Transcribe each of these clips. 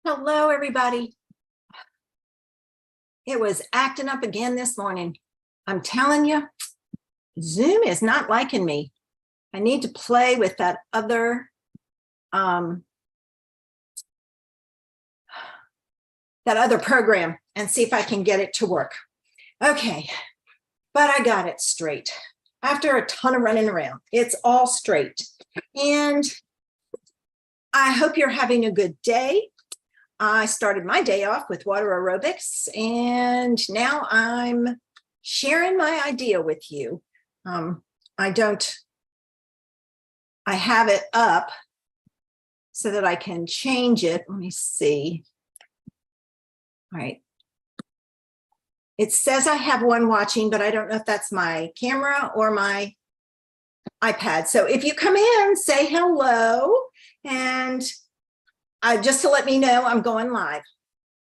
Hello, everybody. It was acting up again this morning. I'm telling you, Zoom is not liking me. I need to play with that other program and see if I can get it to work. Okay, but I got it straight. After a ton of running around, it's all straight. And I hope you're having a good day. I started my day off with water aerobics, and now I'm sharing my idea with you. I have it up so that I can change it. Let me see. All right. It says I have one watching, but I don't know if that's my camera or my iPad. So if you come in, say hello, and just to let me know I'm going live.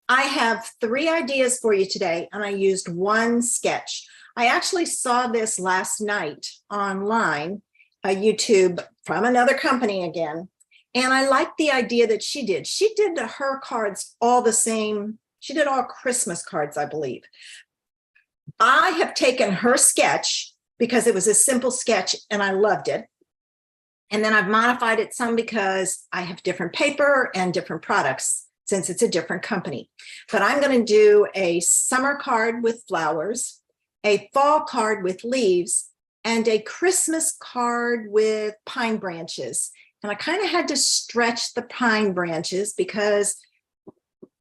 I have 3 ideas for you today, and I used one sketch. I actually saw this last night online, YouTube from another company again, and I liked the idea that she did. She did her cards all the same. She did all Christmas cards, I believe. I have taken her sketch because it was a simple sketch and I loved it. And then I've modified it some because I have different paper and different products since it's a different company. But I'm going to do a summer card with flowers, a fall card with leaves, and a Christmas card with pine branches. And I kind of had to stretch the pine branches because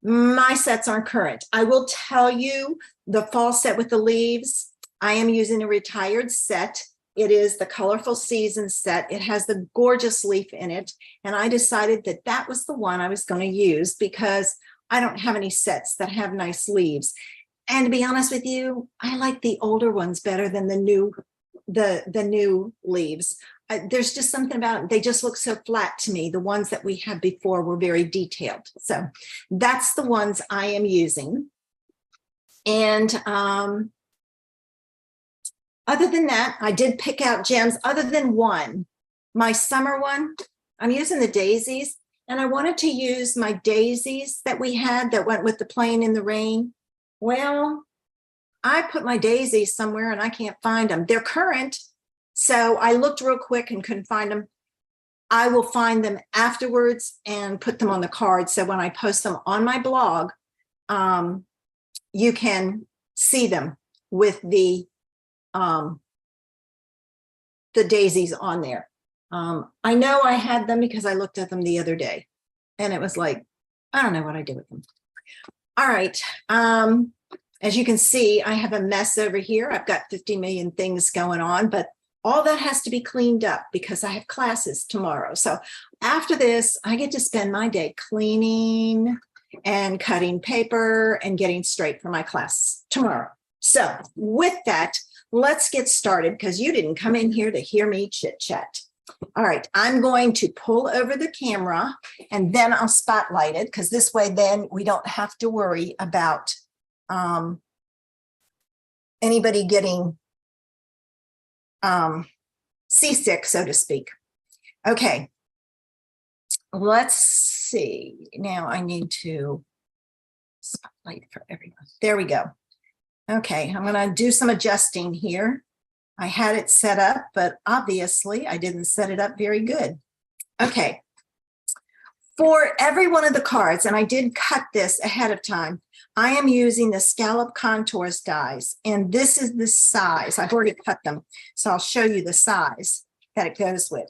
my sets aren't current. I will tell you the fall set with the leaves, I am using a retired set. It is the Colorful Seasons set. It has the gorgeous leaf in it. And I decided that that was the one I was going to use because I don't have any sets that have nice leaves. And to be honest with you, I like the older ones better than the new leaves. There's just something about it. They just look so flat to me. The ones that we had before were very detailed. So that's the ones I am using. And other than that, I did pick out gems other than one. My summer one, I'm using the daisies, and I wanted to use my daisies that we had that went with the Playing in the Rain. Well, I put my daisies somewhere and I can't find them. They're current. So I looked real quick and couldn't find them. I will find them afterwards and put them on the card. So when I post them on my blog, you can see them with the daisies on there. I know I had them because I looked at them the other day and it was like, I don't know what I did with them. All right. As you can see, I have a mess over here. I've got 50 million things going on, but all that has to be cleaned up because I have classes tomorrow. So after this, I get to spend my day cleaning and cutting paper and getting straight for my class tomorrow. So with that, let's get started because you didn't come in here to hear me chit chat. All right, I'm going to pull over the camera and then I'll spotlight it because this way then we don't have to worry about anybody getting seasick, so to speak. Okay, let's see. Now I need to spotlight for everyone. There we go. Okay, I'm going to do some adjusting here. I had it set up, but obviously I didn't set it up very good. Okay, for every one of the cards, and I did cut this ahead of time, I am using the Scallop Contours dies, and this is the size. I've already cut them, so I'll show you the size that it goes with.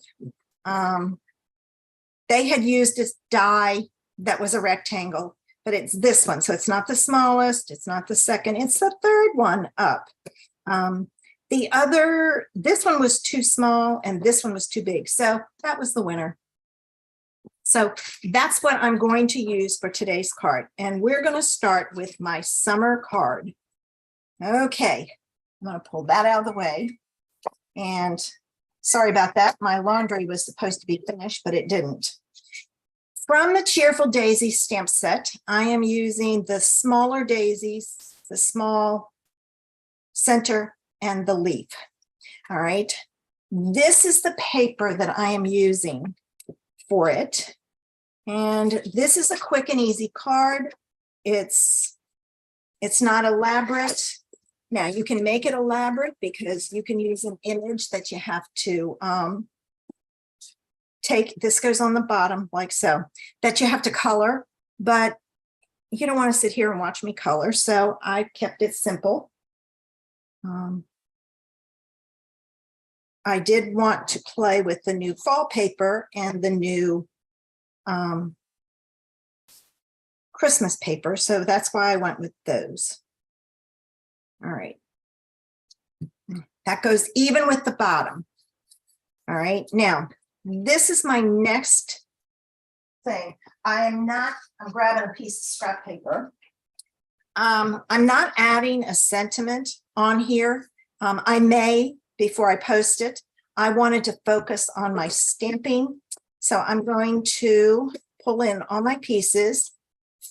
They had used this die that was a rectangle, but it's this one. So it's not the smallest, it's not the second, it's the third one up. This one was too small and this one was too big. So that was the winner. So that's what I'm going to use for today's card. And we're going to start with my summer card. Okay, I'm going to pull that out of the way. And sorry about that. My laundry was supposed to be finished, but it didn't. From the Cheerful Daisy stamp set, I am using the smaller daisies, the small center, and the leaf. All right. This is the paper that I am using for it. And this is a quick and easy card. It's not elaborate. Now you can make it elaborate because you can use an image that you have to take. This goes on the bottom like so, that you have to color, but you don't want to sit here and watch me color. So I kept it simple. I did want to play with the new fall paper and the new Christmas paper. So that's why I went with those. All right. That goes even with the bottom. All right. Now, this is my next thing. I'm grabbing a piece of scrap paper. I'm not adding a sentiment on here. I may, before I post it. I wanted to focus on my stamping. So I'm going to pull in all my pieces.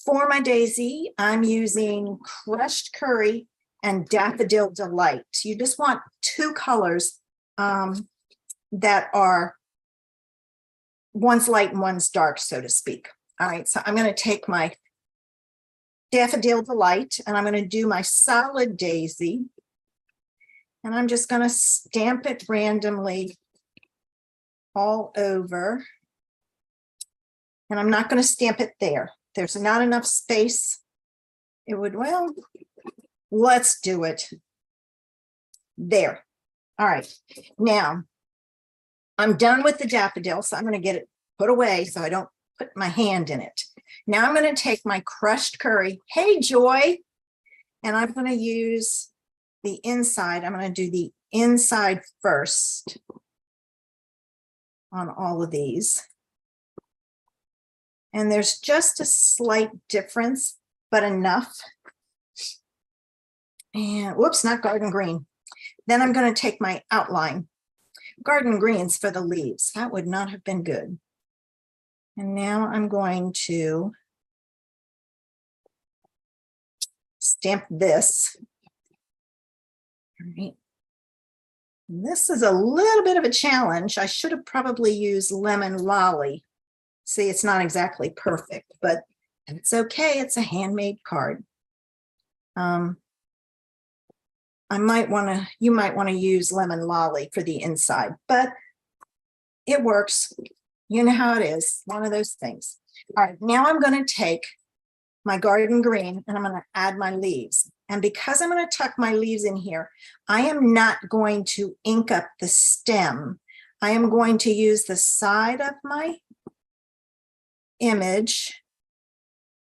For my daisy, I'm using Crushed Curry and Daffodil Delight. You just want two colors that are, one's light and one's dark, so to speak. All right, so I'm going to take my Daffodil Delight and I'm going to do my solid daisy. And I'm just going to stamp it randomly all over. And I'm not going to stamp it there. There's not enough space. It would, well, let's do it. There. All right. Now, I'm done with the daffodil, so I'm going to get it put away so I don't put my hand in it. Now I'm going to take my Crushed Curry. Hey, Joy. And I'm going to use the inside. I'm going to do the inside first on all of these. And there's just a slight difference, but enough. And whoops, not garden green. Then I'm going to take my outline. Garden greens for the leaves. That would not have been good. And now I'm going to stamp this. All right. This is a little bit of a challenge. I should have probably used Lemon Lolly. See, it's not exactly perfect, but it's okay. It's a handmade card. You might want to use Lemon Lolly for the inside, but it works. You know how it is, one of those things. All right, now I'm going to take my garden green and I'm going to add my leaves. And because I'm going to tuck my leaves in here, I am not going to ink up the stem. I am going to use the side of my image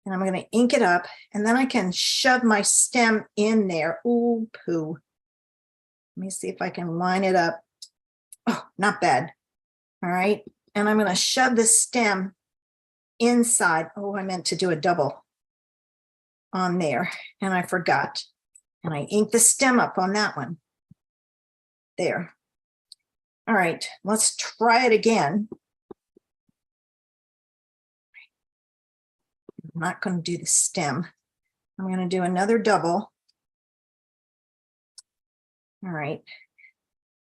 and I'm going to ink it up and then I can shove my stem in there. Ooh, poo. Let me see if I can line it up. Oh, not bad. All right. And I'm going to shove the stem inside. Oh, I meant to do a double on there and I forgot. And I inked the stem up on that one. There. All right, let's try it again. I'm not going to do the stem. I'm going to do another double. All right.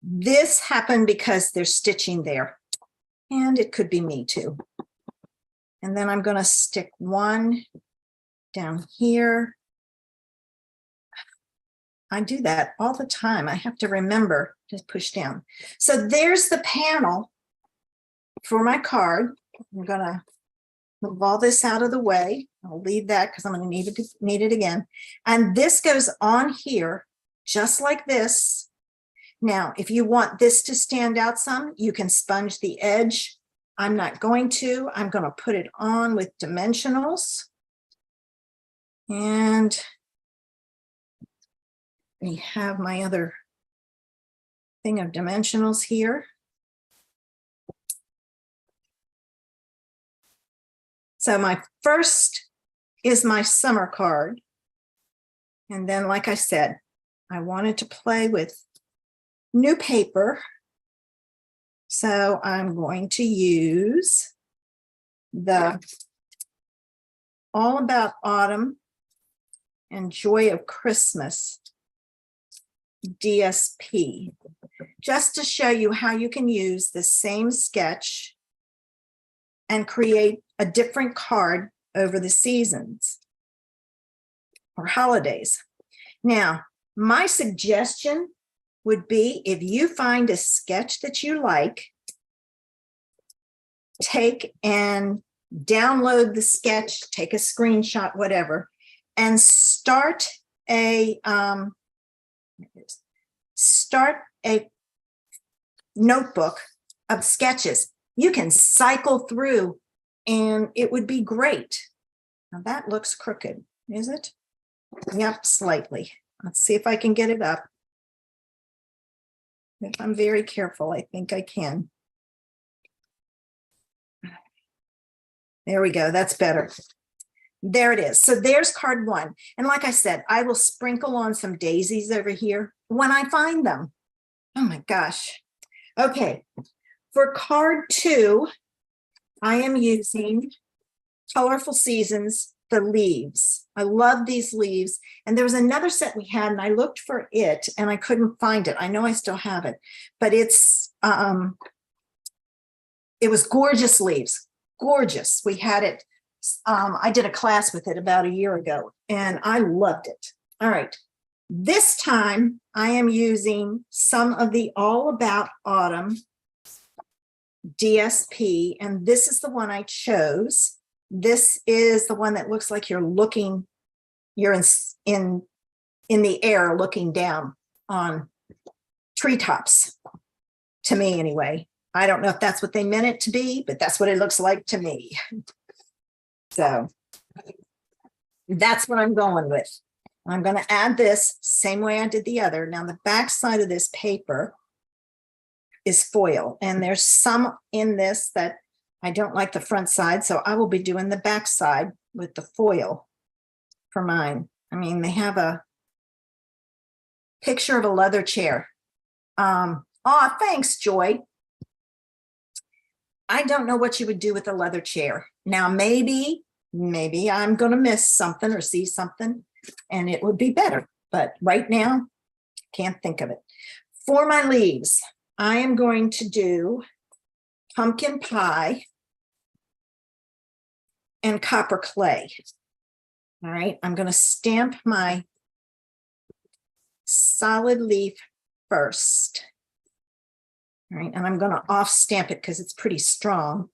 This happened because there's stitching there. And it could be me too. And then I'm going to stick one down here. I do that all the time. I have to remember to push down. So there's the panel for my card. I'm going to move all this out of the way. I'll leave that because I'm going to need it again. And this goes on here just like this. Now, if you want this to stand out some, you can sponge the edge. I'm not going to. I'm going to put it on with dimensionals. And we have my other thing of dimensionals here. So my first is my summer card. And then, like I said, I wanted to play with new paper. So I'm going to use the All About Autumn and Joy of Christmas DSP, just to show you how you can use the same sketch and create a different card over the seasons or holidays. Now, my suggestion would be, if you find a sketch that you like, take and download the sketch, take a screenshot, whatever, and start a notebook of sketches. You can cycle through and it would be great. Now that looks crooked, is it? Yep, slightly. Let's see if I can get it up. If I'm very careful, I think I can. There we go. That's better. There it is. So there's card one. And like I said, I will sprinkle on some daisies over here when I find them. Oh my gosh. Okay. For card two, I am using Colorful Seasons, the leaves. I love these leaves. And there was another set we had and I looked for it and I couldn't find it. I know I still have it, but it was gorgeous leaves. Gorgeous. We had it. I did a class with it about a year ago and I loved it. All right. This time I am using some of the All About Autumn DSP, and this is the one I chose. This is the one that looks like you're in the air looking down on treetops, to me anyway. I don't know if that's what they meant it to be, but that's what it looks like to me. So that's what I'm going with. I'm going to add this same way I did the other. Now the back side of this paper is foil, and there's some in this that I don't like the front side, so I will be doing the back side with the foil for mine. I mean, they have a picture of a leather chair. Oh, thanks, Joy. I don't know what you would do with a leather chair. Now, maybe I'm going to miss something or see something and it would be better. But right now, can't think of it. For my leaves, I am going to do pumpkin pie and copper clay. All right, I'm going to stamp my solid leaf first. All right, and I'm going to off stamp it because it's pretty strong.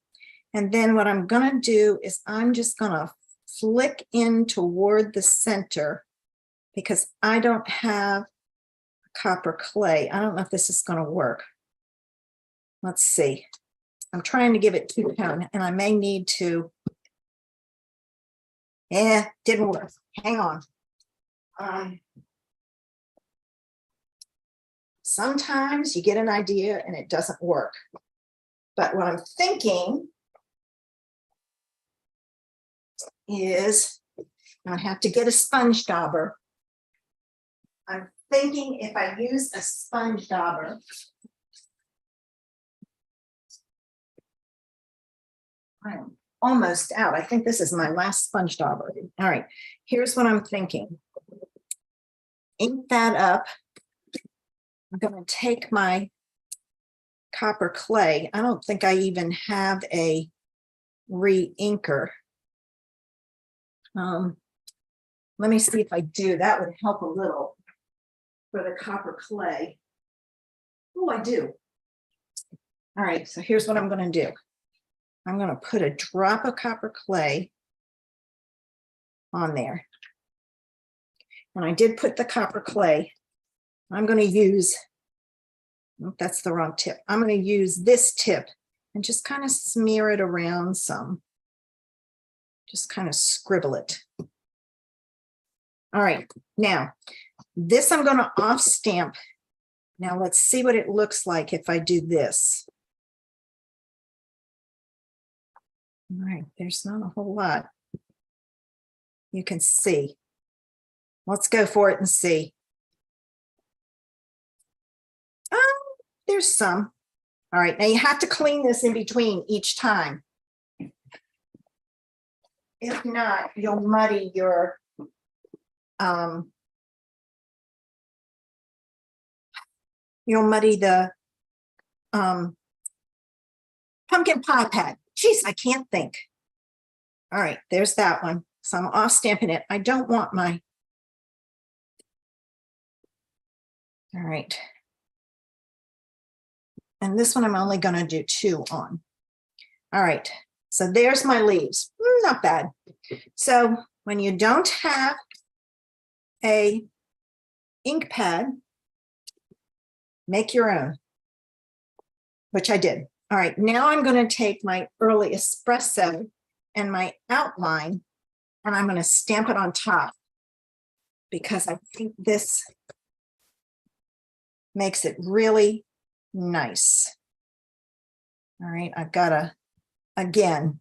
And then what I'm going to do is I'm just going to flick in toward the center because I don't have copper clay. I don't know if this is going to work. Let's see. I'm trying to give it 2 tone and I may need to. Didn't work. Hang on. Sometimes you get an idea and it doesn't work. But what I'm thinking is I have to get a sponge dauber. I'm thinking if I use a sponge dauber, I'm almost out. I think this is my last sponge dauber. All right, here's what I'm thinking. Ink that up. I'm going to take my copper clay. I don't think I even have a re-inker. Let me see if I do. That would help a little for the copper clay. Oh, I do. All right, so here's what I'm going to do. I'm going to put a drop of copper clay on there. And I did put the copper clay. I'm going to use, oh, that's the wrong tip. I'm going to use this tip and just kind of smear it around some. Just kind of scribble it. All right, now this I'm going to off stamp. Now let's see what it looks like if I do this. All right, there's not a whole lot you can see. Let's go for it and see. There's some. All right, now you have to clean this in between each time. If not, you'll muddy your you'll muddy the pumpkin pie pad. Jeez, I can't think. All right, there's that one. So I'm off stamping it. I don't want my. All right. And this one I'm only going to do 2 on. All right, so there's my leaves. Not bad. So when you don't have a ink pad, make your own, which I did. All right, now I'm going to take my early espresso and my outline, and I'm going to stamp it on top because I think this makes it really nice. All right, I've got to, again,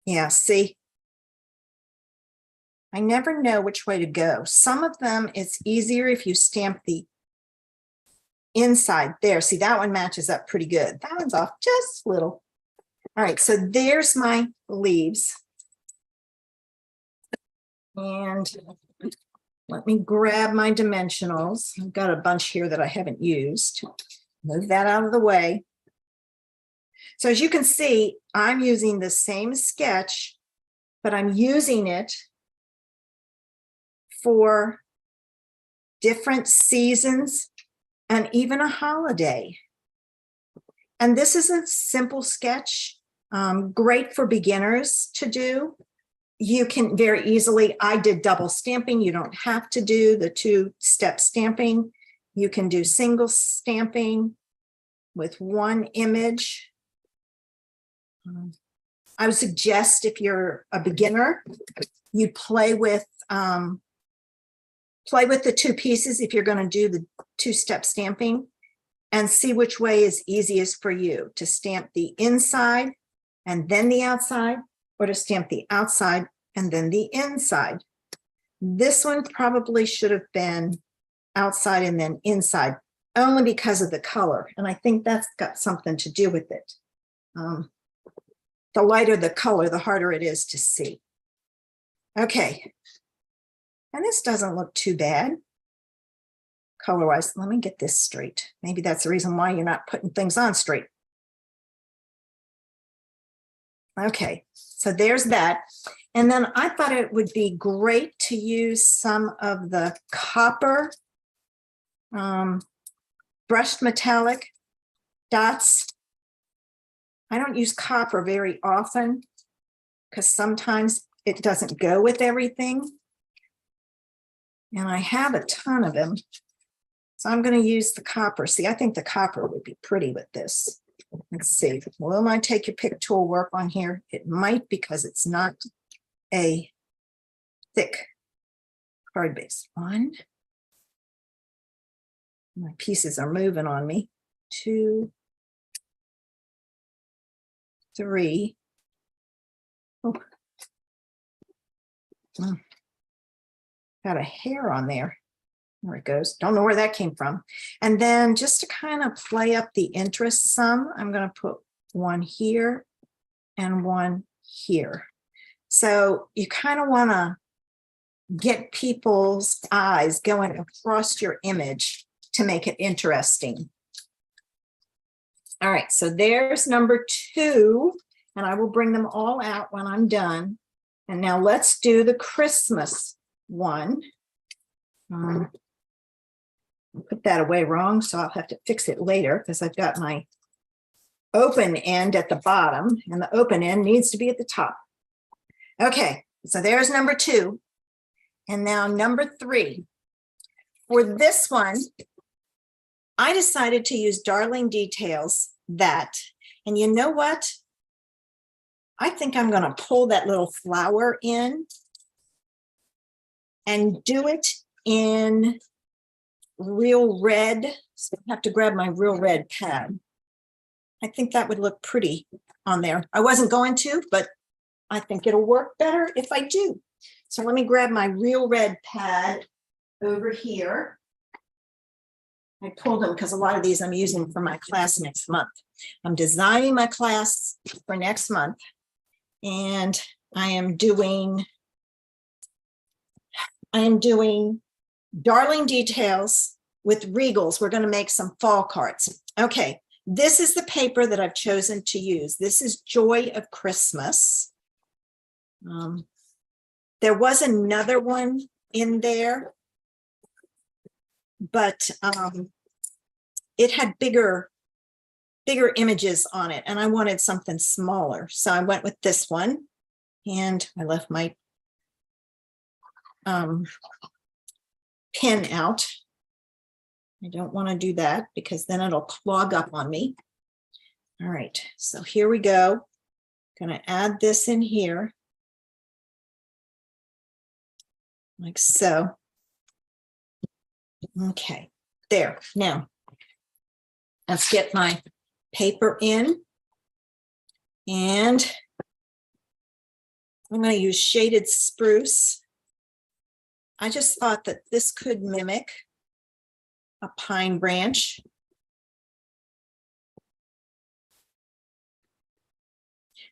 yeah, see, I never know which way to go. Some of them, it's easier if you stamp the inside there. See, that one matches up pretty good. That one's off just a little. All right, so there's my leaves. And let me grab my dimensionals. I've got a bunch here that I haven't used. Move that out of the way. So as you can see, I'm using the same sketch, but I'm using it for different seasons and even a holiday. And this is a simple sketch, great for beginners to do. You can very easily, I did double stamping. You don't have to do the 2-step stamping. You can do single stamping with one image. I would suggest if you're a beginner, you play with the 2 pieces if you're going to do the 2-step stamping, and see which way is easiest for you, to stamp the inside and then the outside, or to stamp the outside and then the inside. This one probably should have been outside and then inside, only because of the color. And I think that's got something to do with it. The lighter the color, the harder it is to see. Okay. And this doesn't look too bad color-wise. Let me get this straight. Maybe that's the reason why you're not putting things on straight. Okay, so there's that. And then I thought it would be great to use some of the copper brushed metallic dots. I don't use copper very often because sometimes it doesn't go with everything. And I have a ton of them. So I'm going to use the copper. See, I think the copper would be pretty with this. Let's see. Will I take your pick tool work on here? It might, because it's not a thick card base. 1. My pieces are moving on me. 2, 3. Oh. Got a hair on there. There it goes. Don't know where that came from. And then just to kind of play up the interest some, I'm going to put one here and one here. So you kind of want to get people's eyes going across your image to make it interesting. All right, so there's number 2, and I will bring them all out when I'm done. And now let's do the Christmas one. Put that away wrong, so I'll have to fix it later because I've got my open end at the bottom and the open end needs to be at the top. Okay, so there's number 2. And now number 3. For this one, I decided to use Darling Details that, and you know what? I think I'm going to pull that little flower in and do it in Real Red. So I have to grab my Real Red pad. I think that would look pretty on there. I wasn't going to, but I think it'll work better if I do. So let me grab my Real Red pad over here. I pulled them because a lot of these I'm using for my class next month. I'm designing my class for next month, and I am doing Darling Details with Regals. We're going to make some fall cards. Okay, this is the paper that I've chosen to use. This is Joy of Christmas. There was another one in there, but it had bigger images on it, and I wanted something smaller. So I went with this one, and I left my pen out. I don't want to do that because then it'll clog up on me. All right, so here we go. Going to add this in here. Like so. Okay, there. Now, let's get my paper in. And I'm going to use Shaded Spruce. I just thought that this could mimic a pine branch.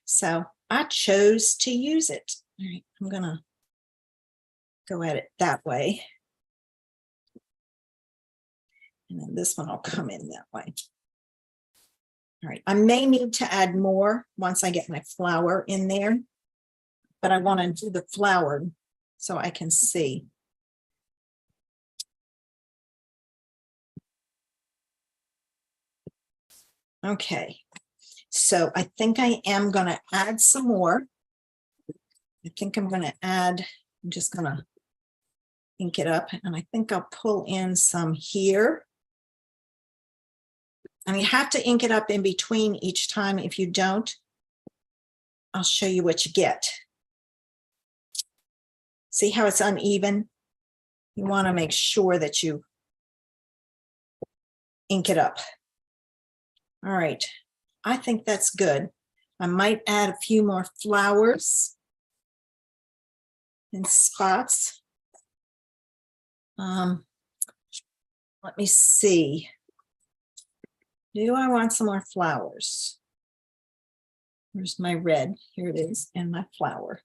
So I chose to use it. All right, I'm going to go at it that way. And then this one will come in that way. All right, I may need to add more once I get my flower in there, but I want to do the flower so I can see. Okay, so I think I am going to add some more. I think I'm going to add, I'm just going to ink it up, and I think I'll pull in some here. And you have to ink it up in between each time. If you don't, I'll show you what you get. See how it's uneven? You want to make sure that you ink it up. All right, I think that's good. I might add a few more flowers and spots. Let me see. Do I want some more flowers? Where's my red? Here it is, and my flower.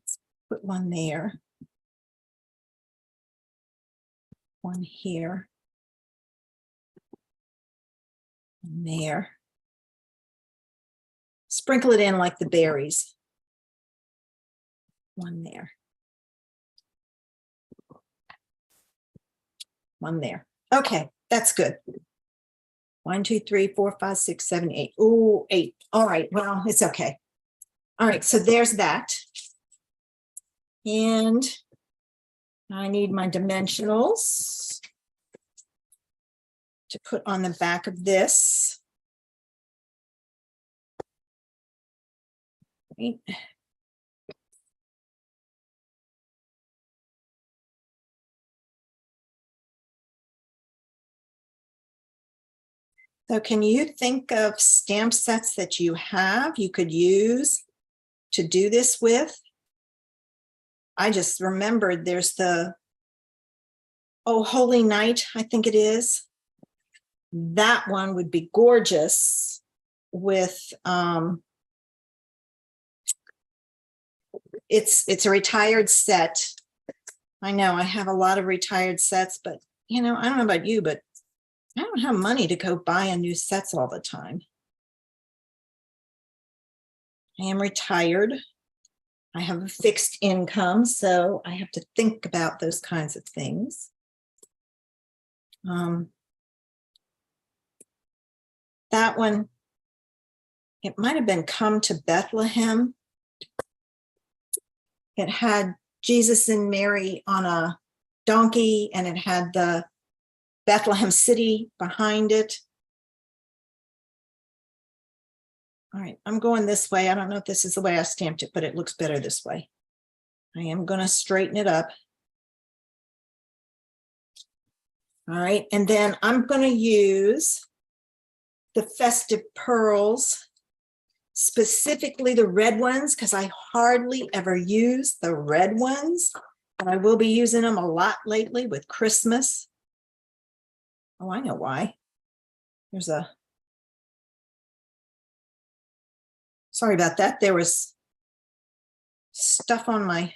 Let's put one there. One here. One there. Sprinkle it in like the berries. One there. One there. Okay, that's good. 1, 2, 3, 4, 5, 6, 7, 8. Oh, 8. All right, well, it's okay. All right, so there's that. And I need my dimensionals to put on the back of this. Right. So can you think of stamp sets that you have you could use to do this with? I just remembered there's the Oh Holy Night, I think it is. That one would be gorgeous with it's a retired set. I know I have a lot of retired sets, but you know, I don't know about you, but I don't have money to go buy a new sets all the time. I am retired. I have a fixed income, so I have to think about those kinds of things. That one, it might have been Come to Bethlehem. It had Jesus and Mary on a donkey, and it had the Bethlehem city behind it. All right, I'm going this way. I don't know if this is the way I stamped it, but it looks better this way. I am going to straighten it up. All right, and then I'm going to use the Festive Pearls, specifically the red ones, because I hardly ever use the red ones. And I will be using them a lot lately with Christmas. Oh, I know why. There's a, sorry about that. There was stuff on my,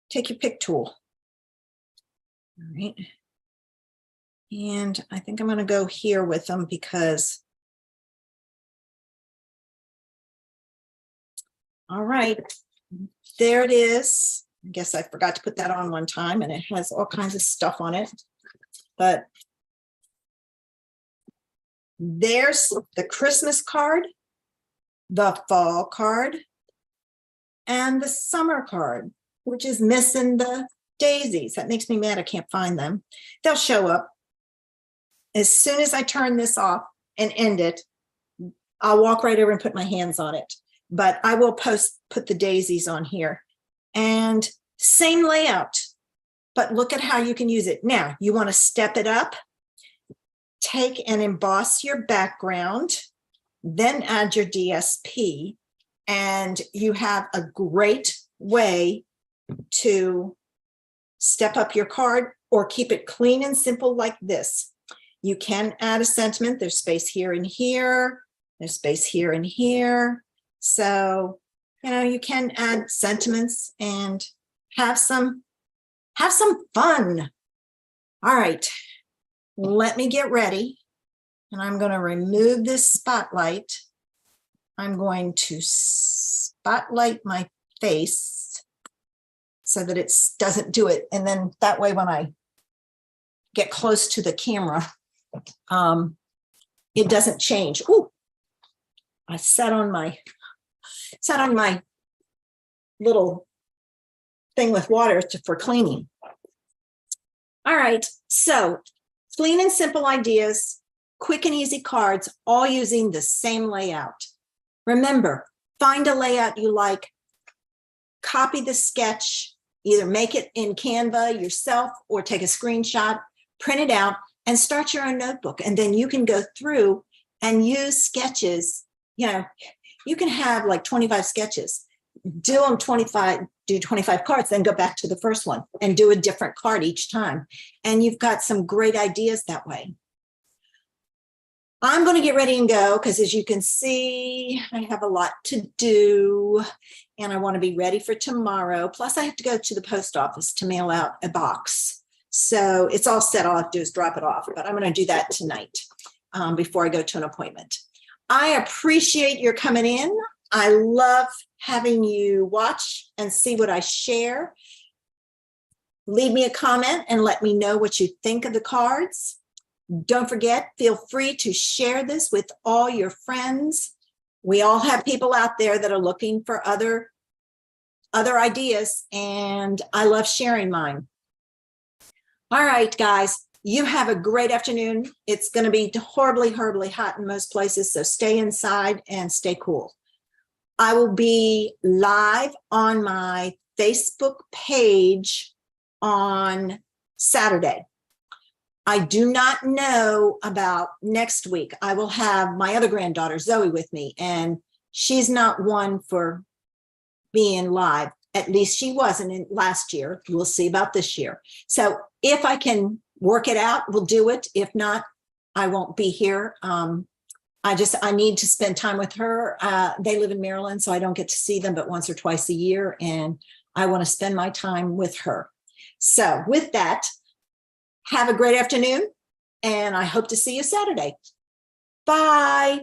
take your pick tool. All right. And I think I'm going to go here with them because, all right, there it is. I guess I forgot to put that on one time, and it has all kinds of stuff on it. But there's the Christmas card, the fall card, and the summer card, which is missing the daisies. That makes me mad I can't find them. They'll show up. As soon as I turn this off and end it, I'll walk right over and put my hands on it. But I will put the daisies on here. And same layout, but look at how you can use it. Now, you want to step it up, take and emboss your background, then add your DSP, and you have a great way to step up your card or keep it clean and simple like this. You can add a sentiment. There's space here and here. There's space here and here. So, you know, you can add sentiments and have some fun. All right, let me get ready. And I'm going to remove this spotlight. I'm going to spotlight my face so that it doesn't do it. And then that way, when I get close to the camera, it doesn't change. Ooh, I sat on my little thing with water for cleaning. All right, so clean and simple ideas, quick and easy cards, all using the same layout. Remember, find a layout you like, copy the sketch, either make it in Canva yourself or take a screenshot, print it out, and start your own notebook. And then you can go through and use sketches. You know, you can have like 25 sketches, do 25 cards, then go back to the first one and do a different card each time. And you've got some great ideas that way. I'm going to get ready and go because, as you can see, I have a lot to do and I want to be ready for tomorrow. Plus, I have to go to the post office to mail out a box. So it's all set. All I have to do is drop it off, but I'm going to do that tonight before I go to an appointment. I appreciate your coming in. I love having you watch and see what I share. Leave me a comment and let me know what you think of the cards. Don't forget, feel free to share this with all your friends. We all have people out there that are looking for other ideas, and I love sharing mine. All right, guys, you have a great afternoon. It's going to be horribly, horribly hot in most places, so stay inside and stay cool. I will be live on my Facebook page on Saturday. I do not know about next week. I will have my other granddaughter, Zoe, with me, and she's not one for being live. At least she wasn't in last year. We'll see about this year. So if I can work it out, we'll do it. If not, I won't be here. I need to spend time with her. They live in Maryland, so I don't get to see them but once or twice a year, and I want to spend my time with her. So with that, have a great afternoon, and I hope to see you Saturday. Bye.